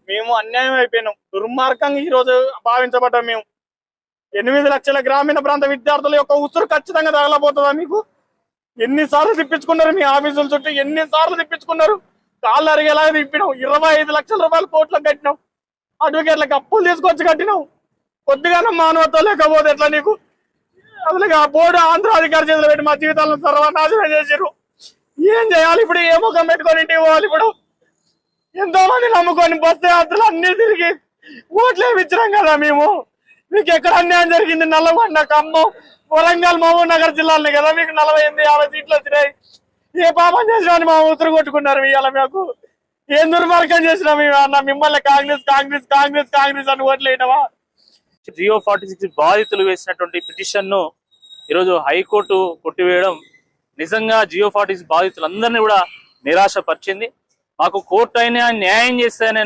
మేము అన్యాయం అయిపోయినాం, దుర్మార్గంగా ఈ రోజు భావించబడ్డాం. మేము 8 లక్షల గ్రామీణ ప్రాంత విద్యార్థుల యొక్క ఉసురు ఖచ్చితంగా తగలబోతుందా మీకు? ఎన్నిసార్లు తిప్పించుకున్నారు మీ ఆఫీసుల చుట్టూ, ఎన్నిసార్లు తిప్పించుకున్నారు? కాళ్ళు అరిగేలాగా తిప్పినాం. 25 లక్షల రూపాయలు కోట్లకు కట్టినాం, అడ్వకేట్లకు అప్పులు తీసుకొచ్చి కట్టినాం. కొద్దిగా మానవత్వం లేకపోతే ఎట్లా నీకు? అసలు ఆ బోర్డు ఆంధ్ర అధికారి చేతులు పెట్టి మా జీవితాలను సర్వనాశనం చేసారు. ఏం చేయాలి ఇప్పుడు? ఏ ముఖం పెట్టుకొని ఇంటికి పోవాలి ఇప్పుడు? ఎంతో మంది నమ్ముకొని బస్సు యాత్రలు అన్ని తిరిగి ఓట్లు వేయించినాం కదా మేము. మీకు ఎక్కడ అన్యాయం జరిగింది? నల్లగొండ, ఖమ్మం, వరంగల్, మహబూబ్ నగర్ జిల్లాలని కదా మీకు 48-50 సీట్లు వచ్చినాయి. ఏ పాపం చేసినా మా ఉత్తరు కొట్టుకున్నారు. ఇవాళ మాకు ఏం దుర్మార్గం చేసినా మేము అన్న మిమ్మల్ని కాంగ్రెస్ కాంగ్రెస్ కాంగ్రెస్ కాంగ్రెస్ అని ఓట్లు వేయటమా? జియో 46 బాధితులు వేసినటువంటి పిటిషన్ ను ఈరోజు హైకోర్టు కొట్టివేయడం నిజంగా జియో 46 బాధితులందరినీ కూడా నిరాశపరిచింది. మాకు కోర్టు అయినా న్యాయం చేస్తాయనే